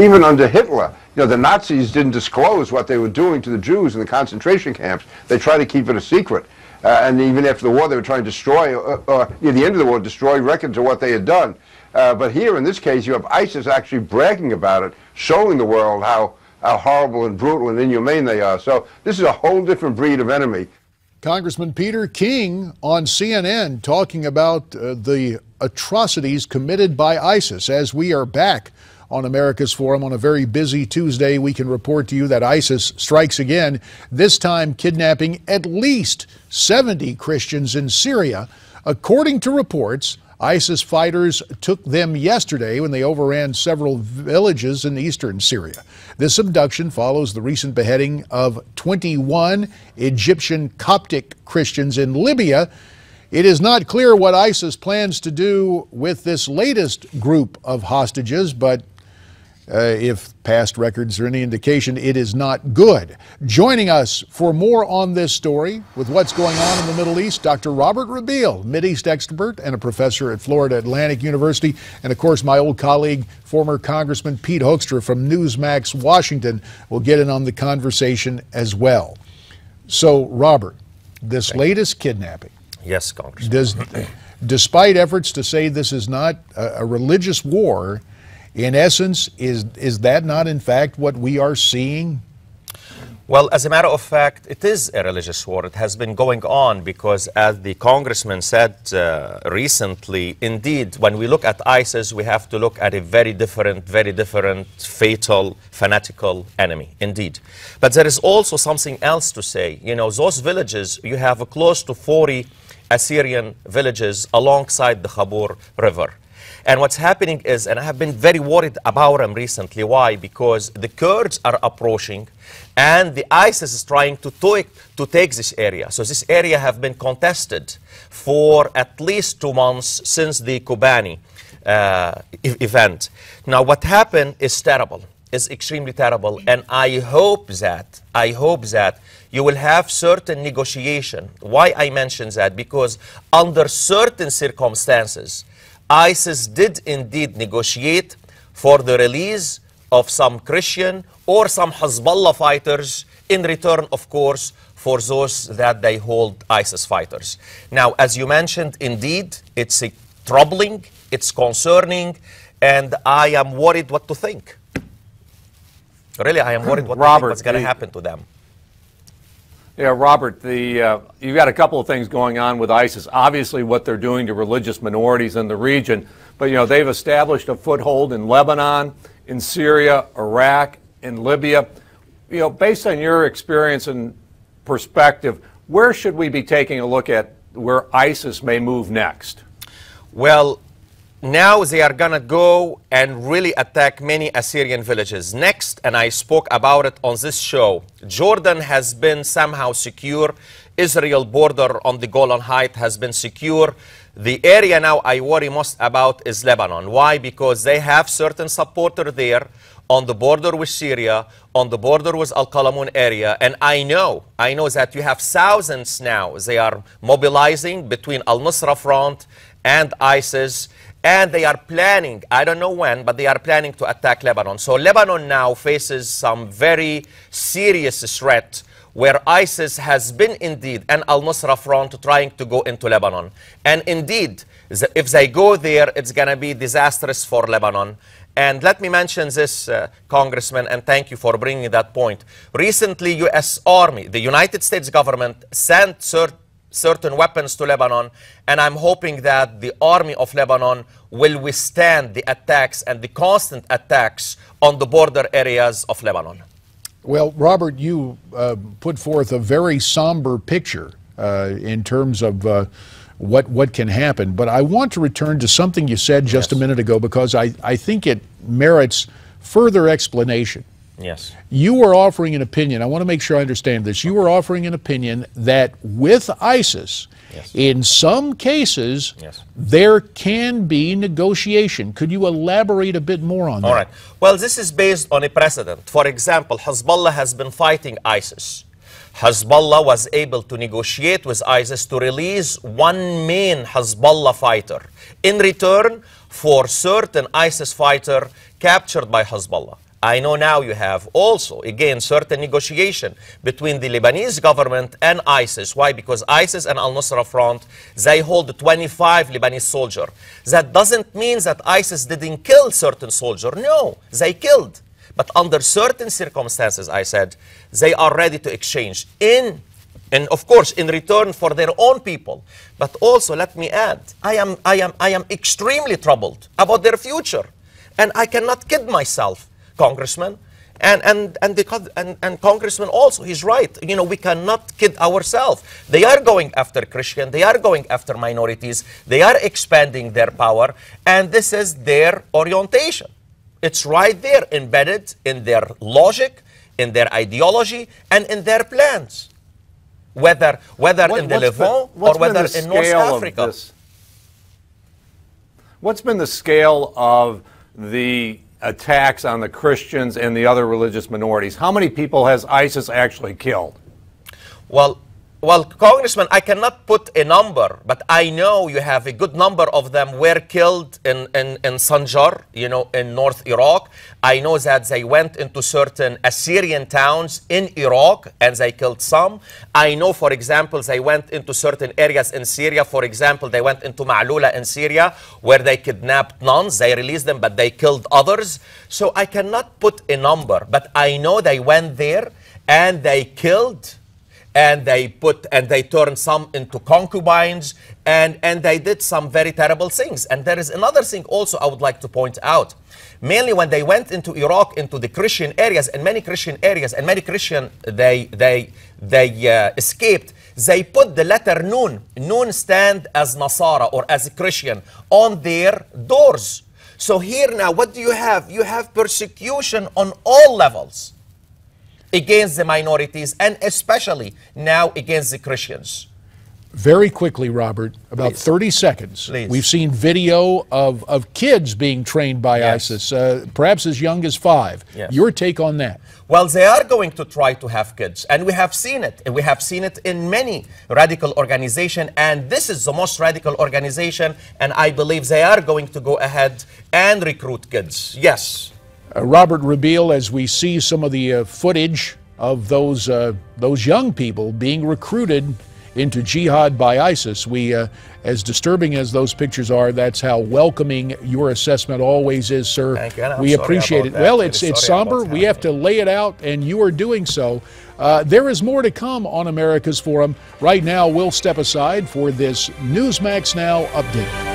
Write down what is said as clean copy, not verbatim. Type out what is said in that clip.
Even under Hitler, the Nazis didn't disclose what they were doing to the Jews in the concentration camps. They tried to keep it a secret. And even after the war, they were trying to destroy, near the end of the war, destroy records of what they had done. But here, in this case, you have ISIS actually bragging about it, showing the world how horrible and brutal and inhumane they are. So this is a whole different breed of enemy. Congressman Peter King on CNN talking about the atrocities committed by ISIS. As we are back on America's Forum on a very busy Tuesday, we can report to you that ISIS strikes again, this time kidnapping at least 70 Christians in Syria. According to reports, ISIS fighters took them yesterday when they overran several villages in eastern Syria. This abduction follows the recent beheading of 21 Egyptian Coptic Christians in Libya. It is not clear what ISIS plans to do with this latest group of hostages, but if past records are any indication, it is not good. Joining us for more on this story with what's going on in the Middle East, Dr. Robert Rabil, Mideast expert and a professor at Florida Atlantic University, and of course my old colleague, former Congressman Pete Hoekstra from Newsmax, Washington, will get in on the conversation as well. So, Robert, this latest kidnapping. Yes, Congressman. Despite efforts to say this is not a religious war, in essence, is that not in fact what we are seeing? Well, as a matter of fact, it is a religious war. It has been going on because, as the congressman said recently, indeed, when we look at ISIS, we have to look at a very different, fatal, fanatical enemy, indeed. But there is also something else to say. Those villages, you have close to 40 Assyrian villages alongside the Khabur River. And what's happening is, and I have been very worried about them recently. Why? Because the Kurds are approaching and the ISIS is trying to take this area. So this area have been contested for at least 2 months since the Kobani event. Now what happened is terrible, is extremely terrible. And I hope that you will have certain negotiation. Why I mention that? Because under certain circumstances, ISIS did indeed negotiate for the release of some Christian or some Hezbollah fighters in return, of course, for those that they hold ISIS fighters. Now, as you mentioned, indeed, it's troubling, it's concerning, and I am worried what to think. Really, I am worried what to think what's going to happen to them. Yeah, Robert, you've got a couple of things going on with ISIS. Obviously, what they're doing to religious minorities in the region, but they've established a foothold in Lebanon, in Syria, Iraq, in Libya. Based on your experience and perspective, where should we be taking a look at where ISIS may move next? Well, now they are going to go and really attack many Assyrian villages. Next, and I spoke about it on this show, Jordan has been somehow secure. Israel border on the Golan Heights has been secure. The area now I worry most about is Lebanon. Why? Because they have certain supporter there on the border with Syria, on the border with Al-Qalamun area. And I know that you have thousands now. They are mobilizing between Al-Nusra Front and ISIS. And they are planning, I don't know when, but they are planning to attack Lebanon. So Lebanon now faces some very serious threat where ISIS has been indeed an Al-Nusra Front trying to go into Lebanon. And indeed, if they go there, it's going to be disastrous for Lebanon. And let me mention this, Congressman, and thank you for bringing that point. Recently, U.S. Army, the United States government, sent certain weapons to Lebanon, and I'm hoping that the army of Lebanon will withstand the attacks and the constant attacks on the border areas of Lebanon. Well, Robert, you put forth a very somber picture in terms of what can happen, but I want to return to something you said just a minute ago because I think it merits further explanation. Yes. You were offering an opinion. I want to make sure I understand this. You were offering an opinion that with ISIS, in some cases, there can be negotiation. Could you elaborate a bit more on that? All right. Well, this is based on a precedent. For example, Hezbollah has been fighting ISIS. Hezbollah was able to negotiate with ISIS to release one main Hezbollah fighter in return for certain ISIS fighter captured by Hezbollah. I know now you have also, again, certain negotiation between the Lebanese government and ISIS. Why? Because ISIS and al-Nusra Front, they hold 25 Lebanese soldiers. That doesn't mean that ISIS didn't kill certain soldiers. No, they killed. But under certain circumstances, I said, they are ready to exchange and of course, in return for their own people. But also, let me add, I am extremely troubled about their future. And I cannot kid myself, Congressman, and Congressman also, he's right. You know, we cannot kid ourselves. They are going after Christian, they are going after minorities, they are expanding their power, and this is their orientation. It's right there, embedded in their logic, in their ideology, and in their plans. Whether in the Levant or whether in North Africa. What's been the scale of the attacks on the Christians and the other religious minorities? How many people has ISIS actually killed? Well, Congressman, I cannot put a number, but I know you have a good number of them were killed in Sanjar, you know, in North Iraq. I know that they went into certain Assyrian towns in Iraq and they killed some. I know, for example, they went into certain areas in Syria. For example, they went into Ma'lula in Syria where they kidnapped nuns. They released them, but they killed others. So I cannot put a number, but I know they went there and they killed and they turned some into concubines, and they did some very terrible things. And there is another thing also I would like to point out. Mainly when they went into Iraq, into the Christian areas, and many Christian areas, and many Christian, they escaped, they put the letter Nun. Nun stand as Nasara or as a Christian on their doors. So here now, what do you have? You have persecution on all levels against the minorities, and especially now against the Christians. Very quickly, Robert, about 30 seconds. Please. We've seen video of kids being trained by ISIS, perhaps as young as 5. Yes. Your take on that? Well, they are going to try to have kids, and we have seen it. We have seen it in many radical organizations, and this is the most radical organization, and I believe they are going to go ahead and recruit kids. Yes. Robert Rabil, as we see some of the footage of those young people being recruited into jihad by ISIS, as disturbing as those pictures are, that's how welcoming your assessment always is, sir. Thank you. We appreciate it. Well, it's somber. We have to lay it out, and you are doing so. There is more to come on America's Forum. Right now, we'll step aside for this Newsmax Now update.